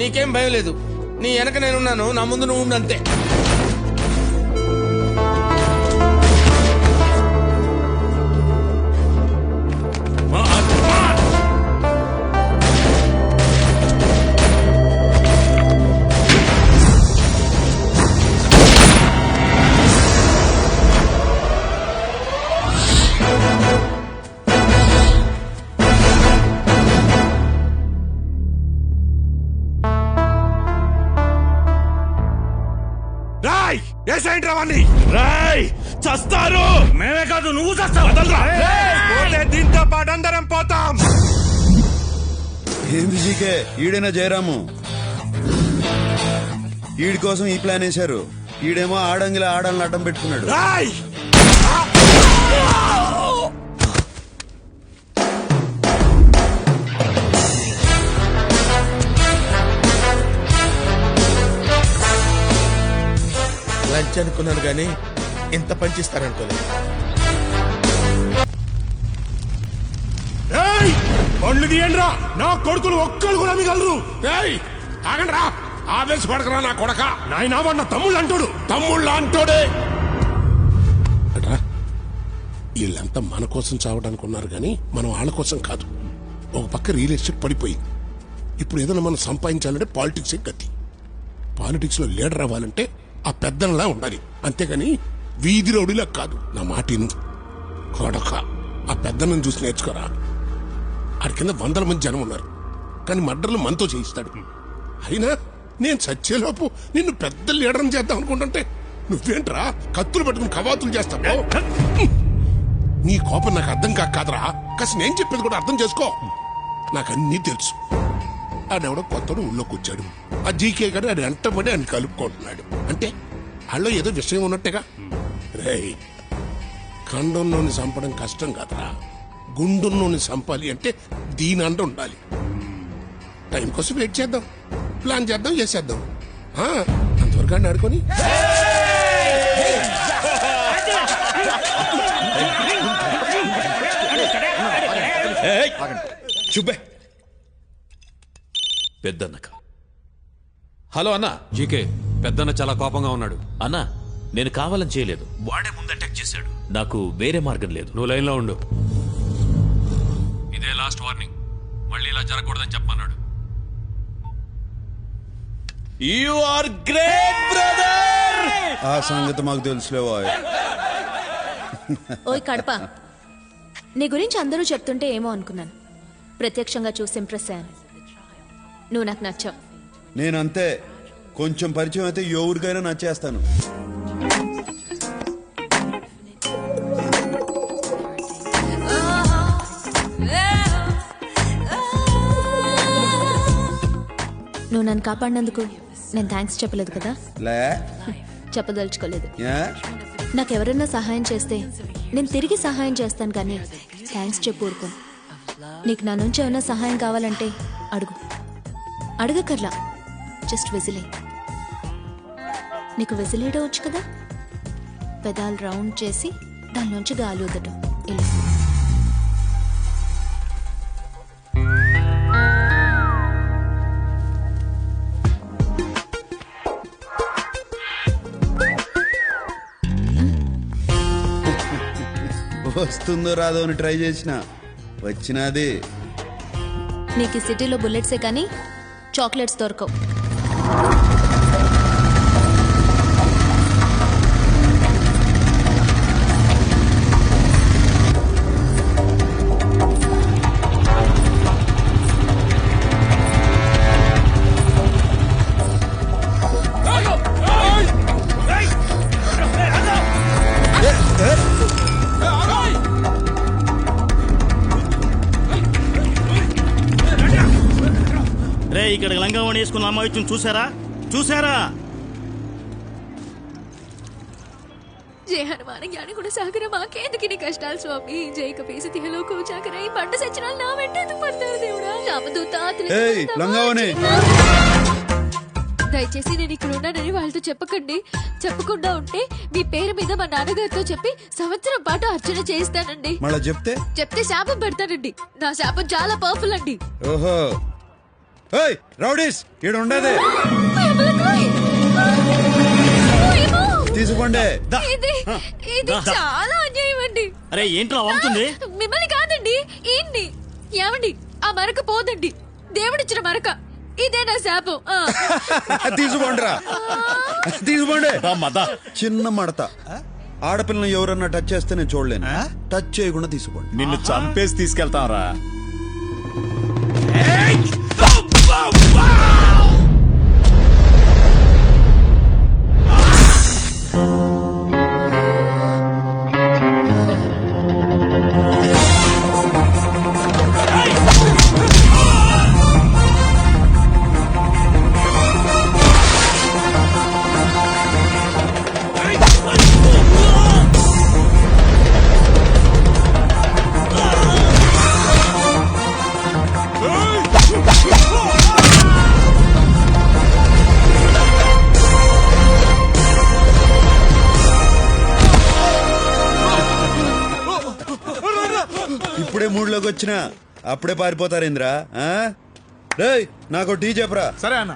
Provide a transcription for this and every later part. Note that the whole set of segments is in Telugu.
నీకేం భయం లేదు. నీ వెనక నేనున్నాను, నా ముందు నువ్వు ఉండు అంతే. చస్తారు. మేమే కాదు, నువ్వు చస్తావు. దీంతో పాటు అందరం పోతాం. ఏంది జీకే, ఈడేనా జయరాము? ఈడి కోసం ఈ ప్లాన్ వేశారు. ఈడేమో ఆడంగిలా ఆడాలని అడ్డం పెట్టుకున్నాడు. లంచ్ అనుకున్నాను కానీ ఇంత పంచిస్తారనుకోలేదు. పండ్లు తీయండిరా, నా కొడుకులు ఒక్కరు కూడా మిగలరు. ఆగండి రా, ఆవేశపడకరా నా కొడక. నాయనా వాడు తమ్ముళ్ళు అంటాడు. తమ్ముళ్ళు అంటాడే. వీళ్ళంతా మన కోసం చావడానికి ఉన్నారు కానీ మనం వాళ్ళ కోసం కాదు. ఒక పక్క రియల్ ఎస్టేట్ పడిపోయి ఇప్పుడు ఏదైనా మనం సంపాదించాలంటే పాలిటిక్సే గతి. పాలిటిక్స్ లో లీడర్ అవ్వాలంటే ఆ పెద్దలా ఉండాలి, అంతేగాని వీధి రౌడీలా కాదు. నా మాటిను కొడక, ఆ పెద్దలను చూసి నేర్చుకోరా. ఆడి కింద 100 మంది జనం ఉన్నారు, కానీ మర్డర్లు మనతో చేయిస్తాడు. అయినా నేను చచ్చేలోపు నిన్ను పెద్ద లీడర్ని చేద్దాం అనుకుంటుంటే నువ్వేంట్రా కత్తులు పట్టుకుని కవాతులు చేస్తావు. నీ కోపం నాకు అర్థం కాదురా. కాసి నేను చెప్పేది కూడా అర్థం చేసుకో. నాకన్నీ తెలుసు. ఆడెవడో కొత్తడు ఊళ్ళోకి వచ్చాడు. ఆ జీకే గారు ఆడు వెంటబడి ఆయన కలుపుకుంటున్నాడు. అంటే వాళ్ళలో ఏదో విషయం ఉన్నట్టుగా. రేయ్, కండంలోని చంపడం కష్టం కాదురా. గుండున్నోని చంపాలి అంటే దీని అంట ఉండాలి. టైం కోసం వెయిట్ చేద్దాం, ప్లాన్ చేద్దాం, చేసేద్దాం. అంతవరకు అని ఆడుకొని చుబ్బే పెద్దన్నక. హలో అన్నా. జీకే, పెద్దన్న చాలా కోపంగా ఉన్నాడు. అన్నా, నేను కావాలని చేయలేదు. వాడే ముందు అటాక్ చేశాడు. నాకు వేరే మార్గం లేదు. నువ్వు లైన్లో ఉండు. ఇదే లాస్ట్ వార్నింగ్. మళ్ళీ ఇలా జరగకూడదని చెప్పమన్నాడు. You are great brother. ఆ సంగతి మాకు తెలుసులేవా? ఓయ్ కడప, నీ గురించి అందరూ చెప్తుంటే ఏమో అనుకున్నాను. ప్రత్యక్షంగా చూసి ఇంప్రెస్ అయ్యాను. నువ్వు నాకు నచ్చావు. నేనంతే, కొంచెం పరిచయం అయితే ఎవరికైనా నచ్చేస్తాను. నువ్వు నన్ను కాపాడినందుకు నేను థ్యాంక్స్ చెప్పలేదు కదా? లే, చెప్పదలుచుకోలేదు. ఏ? నాకెవరైనా సహాయం చేస్తే నేను తిరిగి సహాయం చేస్తాను, కానీ థ్యాంక్స్ చెప్పు ఊరుకో. నీకు నా నుంచి ఏమైనా సహాయం కావాలంటే అడుగు. అడగకర్లా, జస్ట్ విజిలే. నీకు విజిలేయడం వచ్చు కదా? పెదాలు రౌండ్ చేసి దానిలోంచి గాలి వదటం. ఇలా వస్తుందో రాదో అని ట్రై చేసిన, వచ్చినది. నీకు ఈ సిటీలో బుల్లెట్సే కానీ చాక్లెట్స్ దొరకవు. ఇక్కడ లంగావణి వేసుకున్న అమ్మాయి వచ్చింది, చూసారా? జయ హనుమాన్ జ్ఞాని కూడా సాగర మాకేందుకు నీ కష్టాలు స్వామి. జై కపీసి తిహలోకు చాకర ఈ పంట సచ్చినాలు నా వెంట ఎందుకు పడతారు దేవుడా? రామదూత దయచేసి నేను ఇక్కడ ఉన్నానని వాళ్ళతో చెప్పకండి. చెప్పకుండా ఉంటే మీ పేరు మీద మా నాన్నగారితో చెప్పి సంవత్సరం పాటు అర్చన చేయిస్తానండి. చెప్తే శాపం పెడతానండి. నా శాపం చాలా పవర్ఫుల్ అండి. ఓహో, ఏయ్ రౌడీస్ ఈడ ఉండేది తీసుకోండి. ఇది చాలా అన్యాయం అండి. అరే ఏంట్రా వాగుతుంది? మిమ్మల్ని కాదండి ఏంటి ఏమండి ఆ మరక పోదండి దేవుడిచ్చిన మరక ఇదే నా శాపం. తీసుకోండిరా తీసుకోండి. చిన్న మడత ఆడపిల్లని ఎవరన్నా టచ్ చేస్తే నేను చూడలేను. టచ్ చేయకుండా తీసుకోండి. నిన్ను చంపేసి తీసుకెళ్తాం రా. ఇప్పుడే మూడ్లోకి వచ్చినా అప్పుడే పారిపోతారేంద్రా? రేయ్ నాకు టీ చెప్పరా. సరే అన్న.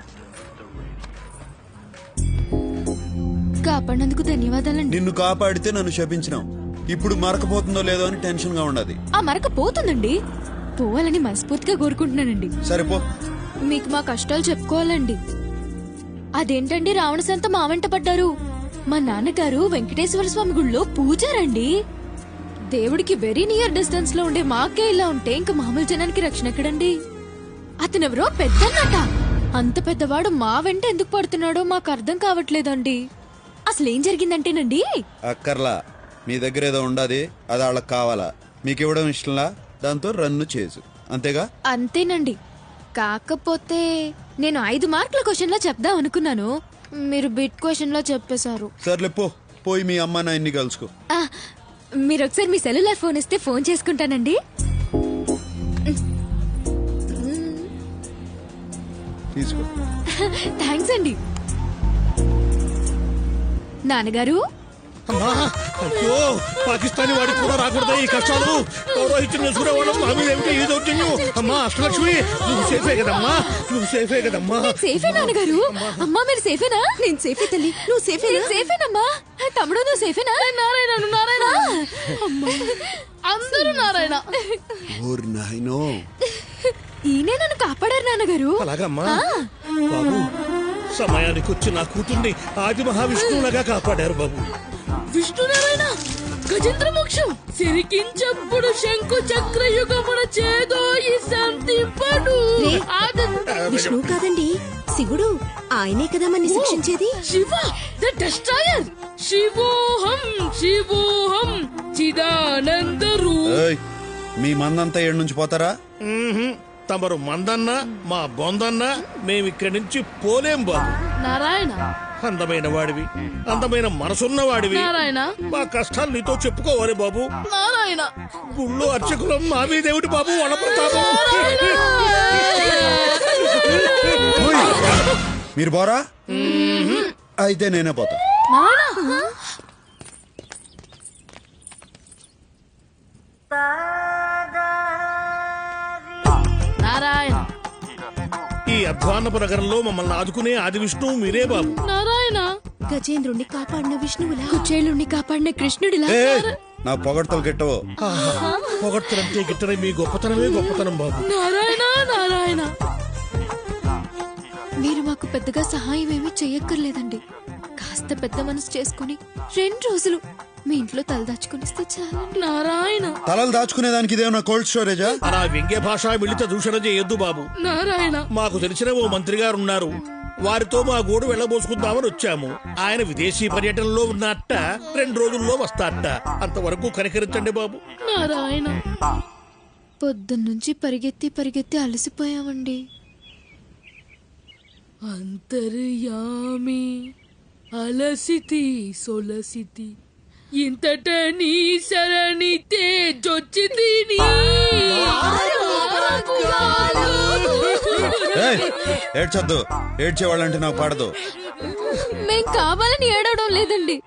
కాపాడినందుకు ధన్యవాదాలండి. నిన్ను కాపాడితే నన్ను శపించినావు. ఇప్పుడు మరకపోతుందో లేదో అని టెన్షన్ గా ఉన్నది. ఆ మరక పోతుందండి. పోవాలని మనస్ఫూర్తిగా కోరుకుంటున్నానండి. సరిపో. మీకు మా కష్టాలు చెప్పుకోవాలండి. అదేంటండి రావణ సంత మా వెంట పడ్డారు? మా నాన్నగారు వెంకటేశ్వర స్వామి గుళ్ళో పూజారండి. దేవుడికి వెరీ నియర్ డిస్టెన్స్ లో ఉండే మాకే ఇలా ఉంటే ఇంకా మామూలు జనానికి రక్షణ ఎక్కడండి? అతనెవరో పెద్దన్నట. అంత పెద్దవాడు మా వెంట ఎందుకు పడుతున్నాడో మాకు అర్థం కావట్లేదండి. అసలు ఏం జరిగిందంటేనండి, అక్కర్లా, మీ దగ్గర ఏదో ఉండాది, అది వాళ్ళకి కావాలా? మీకు ఇవ్వడం ఇష్టంలా, దాంతో రన్ను చేసు, అంతేగా? అంతేనండి. కాకపోతే నేను 5 మార్కుల క్వశ్చన్ లో చెప్దాం అనుకున్నాను, మీరు బిట్ క్వశ్చన్ లో చెప్పేశారు. సర్లే పో, పోయి మీ అమ్మ నాయన్ని కలుసుకో. మీరు ఒకసారి మీ సెల్యులార్ ఫోన్ ఇస్తే ఫోన్ చేసుకుంటానండి. తీసుకో. థ్యాంక్స్ అండి. నాన్నగారు, అయ్యో పాకిస్తానీ వాడికి కూడా రాకూడదా ఈ కష్టాలు? పౌరోహిత్యం చేసుకునేవాడు మా మీద ఏమిటో ఈ దౌర్జన్యం? అమ్మా అష్టలక్ష్మి, నువ్వు సేఫే కదమ్మా? నువ్వు సేఫే కదమ్మా? సేఫే నాన్నగారు. అమ్మా మీరు సేఫేనా? నేను సేఫే తల్లి. నువ్వు సేఫేనా? సేఫేనమ్మా. తమ్ముడు నువ్వు సేఫేనా? నారాయణ నారాయణ అందరూ నారాయణ. ఓరి నాయనో, ఈయనే నన్ను కాపాడారు నాన్నగారు. అలాగమ్మా. బాబు సమయానికి వచ్చి నా కూతుర్ని ఆది మహావిష్ణువులాగా కాపాడారు బాబు. విష్ణునారాయణ గజేంద్ర మోక్షం సిరికించప్పుడు శంకు చక్రయుగమున చేదో ఈ శాంతింపడు. విష్ణువు కాదండి, శివుడు. ఆయనే కదా మనని శిక్షించేది. Shiva the destroyer. శివోహం శివోహం చిదానంద ఏయ్, మీ మందంతా ఏడు నుంచి పోతారా? తమరు మందన్నా మా బొందన్నా మేమిక్కడి నుంచి పోలేం బాబు. నారాయణ అందమైన వాడివి, అందమైన మనసున్న వాడివి. నారాయణ మా కష్టాలు నీతో చెప్పుకోవాలి బాబు. నారాయణ గుళ్ళో అర్చకులం మా మీదేమిటి బాబు వాళ్ళ ప్రతాపం? మీరు పోరా? అయితే నేనే పోతా. నారాయణ ఈ అధ్వాన్నపు నగరంలో మమ్మల్ని ఆదుకునే ఆది విష్ణువు మీరే బాబు. నారాయణ గజేంద్రుణ్ణి కాపాడిన విష్ణువులా, కుచేలుణ్ణి కాపాడిన కృష్ణుడిలా. నా పొగడ్తలు గిట్టవు. పొగడ్తలంటే గిట్టనే మీ గొప్పతనమే గొప్పతనం బాబు. నారాయణ నారాయణ మీరు మాకు పెద్దగా సహాయం ఏమీ చెయ్యక్కర్లేదండి. కాస్త పెద్ద మనసు చేసుకుని 2 రోజులు మీ ఇంట్లో తలదాచుకునిస్తే చాలండి. నారాయణ తలలు దాచుకునేదానికి ఇదేమన్నా కోల్డ్ స్టోరేజా? అలా వ్యంగ్య భాష మిళిత దూషణ చేయొద్దు బాబు. నారాయణ మాకు తెలిసిన ఓ మంత్రి గారు ఉన్నారు, వారితో మా గోడు వెళ్ళబోసుకుందామని వచ్చాము. ఆయన విదేశీ పర్యటనలో ఉన్నట్ట 2 రోజుల్లో వస్తాట. అంతవరకు కనికరించండి బాబు. నారాయణ పొద్దున్నుంచి పరిగెత్తి అలసిపోయామండి. అంతర్యామి అలసితి సొలసితి ఇంతట నీ శరణి తేజొచ్చితి నీ. ఏడ్చొద్దు, ఏడ్చేవాళ్ళంటే నాకు పడదు. మేం కావాలని ఏడవడం లేదండి,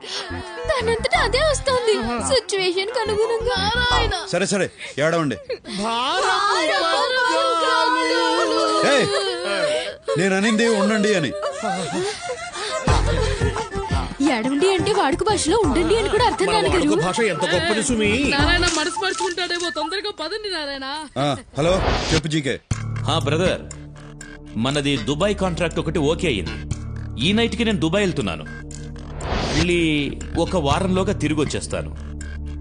దానంతటా అదే వస్తుంది సిచ్యువేషన్ అనుగుణంగా. సరే సరే ఏడవండి. ఏయ్, నేను అనింది ఉండండి అని. ఎడవండి అంటే వాడుక భాషలో ఉండండి అని కూడా అర్థం నాన్నగారు. భాష ఎంత గొప్పది సుమి. నారాయణ మనసు మర్చుకుంటాడేమో, తొందరగా పదండి నారాయణ. హలో చెప్పు జీకే. బ్రదర్, మనది దుబాయ్ కాంట్రాక్ట్ ఒకటి ఓకే అయింది. ఈ నైట్కి నేను దుబాయ్ వెళ్తున్నాను. మళ్ళీ ఒక వారంలోగా తిరిగి వచ్చేస్తాను.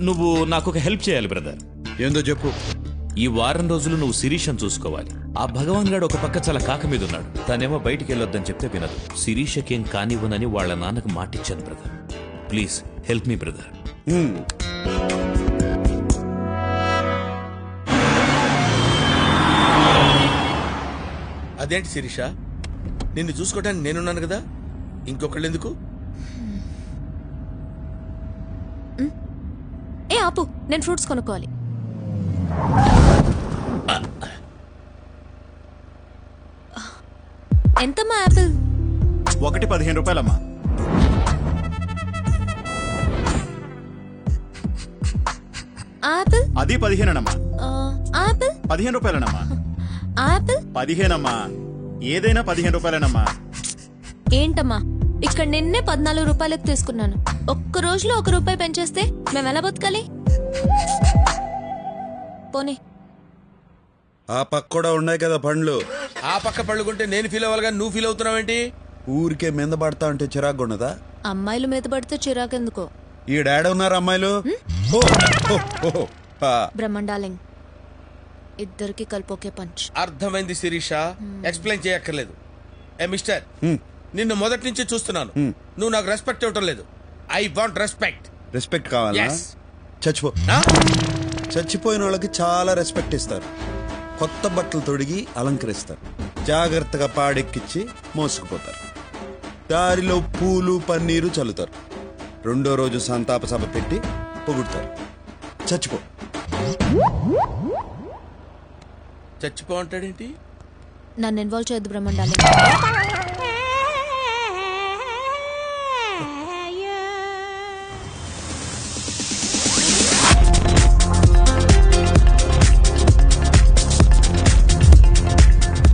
నువ్వు నాకు ఒక హెల్ప్ చేయాలి బ్రదర్. ఏందో చెప్పు. ఈ వారం రోజులు నువ్వు శిరీషను చూసుకోవాలి. ఆ భగవాన్ గాడు ఒక పక్క చాలా కాక మీద ఉన్నాడు. తనేమో బయటికి వెళ్ళొద్దని చెప్తే వినదు. శిరీషకేం కానివ్వనని వాళ్ళ నాన్నకు మాటిచ్చాను brother. Please help me brother. అదేంటి శిరీష, నిన్ను చూసుకోవడానికి నేనున్నాను కదా, ఇంకొకళ్ళు ఎందుకు? ఏ ఆపు, నేను ఫ్రూట్స్ కొనుక్కోవాలి. ఎంతమ్మా యాపిల్? 15 రూపాయలమ్మా. ఆపిల్ అది 15 ఆపిల్ 15 రూపాయలనమ్మా. ఆపిల్ 15 అమ్మా. ఏదైనా 15 రూపాయలనమ్మా. ఏంటమ్మా, ఇక్కడ నిన్నే 14 రూపాయలకు తీసుకున్నాను. ఒక్క రోజులో 1 రూపాయి పెంచేస్తే మేము ఎలా బతకాలి? పోనీ. ఆ పక్క కూడా ఉన్నాయి కదా పండ్లు. ఆ పక్క పళ్ళుకుంటే నేను ఫీల్ అవ్వాలిగా, నువ్వు ఫీల్ అవుతున్నావేంటి? ఊరికే మీద పడతా అంటే చిరాకు ఉన్నదా? అమ్మాయిలు మీద పడితే చిరాకెందుకో. ఈ డాడీ ఉన్నారు అమ్మాయిలు. బ్రహ్మండాలింగ్, ఇద్దరికి కలిపోకే పంచ్. అర్థమైంది శిరీష, ఎక్స్ప్లెయిన్ చేయక్కర్లేదు. ఏ మిస్టర్, నిన్ను మొదటి నుంచి చూస్తున్నాను. నువ్వు నాకు రెస్పెక్ట్ ఇవ్వటం లేదు. I want respect. రెస్పెక్ట్ కావాలా? Yes. చచ్చిపో. చచ్చిపోయిన వాళ్ళకి చాలా రెస్పెక్ట్ ఇస్తారు. కొత్త బట్టలు తొడిగి అలంకరిస్తారు. జాగ్రత్తగా పాడెక్కిచ్చి మోసుకుపోతారు. దారిలో పూలు పన్నీరు చల్లుతారు. రెండో రోజు సంతాప సభ పెట్టి పొగుడుతారు. చచ్చిపో. చచ్చిపో అంటాడేంటి? నన్ను ఇన్వాల్వ్ చేయొద్దు బ్రహ్మండాలింగ్.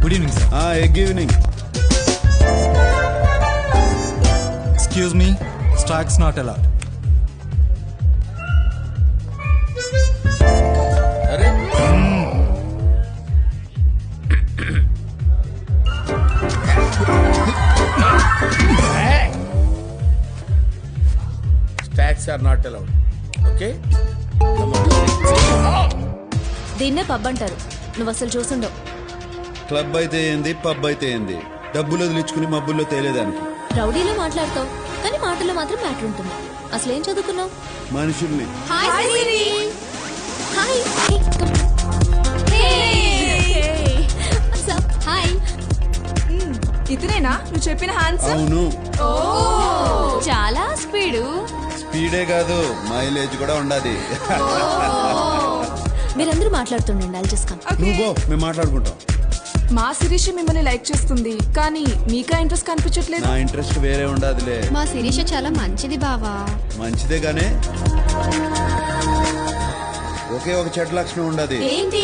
Good evening sir. Good evening. Excuse me, stocks not allowed. అరే stocks are not allowed. Okay, దీన్నే పబ్ అంటారు. నువ్వు అసలు చూసుండవు. క్లబ్ అయితే ఏంది, పబ్ అయితే ఏంది, డబ్బులు వదిలించుకుని మబ్బుల్లో తేలేదానికి. రౌడీలో మాట్లాడతావు, కానీ మాటల్లో మాత్రం మ్యాటర్ ఉంటుంది. అసలు ఏం చదువుకున్నావు? మనుషుల్ని. హాయ్. ఇతనేనా నువ్వు చెప్పిన హ్యాండ్సమ్? అవును. చాలా స్పీడు. స్పీడే కాదు, మైలేజ్ కూడా ఉండాలి. మీరందరూ మాట్లాడుతుండండి, I'll just come. నువ్వు పో, మేము మాట్లాడుకుంటాం. మా శిరీష మిమ్మల్ని లైక్ చేస్తుంది, కానీ మీకా ఇంట్రెస్ట్ కనిపించట్లేదు. నా ఇంట్రెస్ట్ వేరే ఉండాదిలే. మా శిరీష చాలా మంచిది బావా. మంచిదే గానే ఒకే ఒక చెడ్డ లక్షణం ఉండదు. ఏంటి?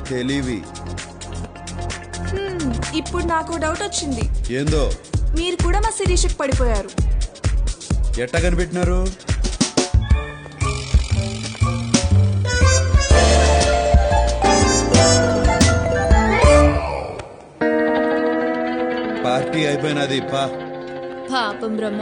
తెలివి. ఇప్పుడు నాకు డౌట్ వచ్చింది. ఏందో? మీరు కూడా మా శిరీషకి పడిపోయారు. ఎట్టా కనిపెట్టినారు? పార్టీ అయిపోయినది. పాపం బ్రహ్మ.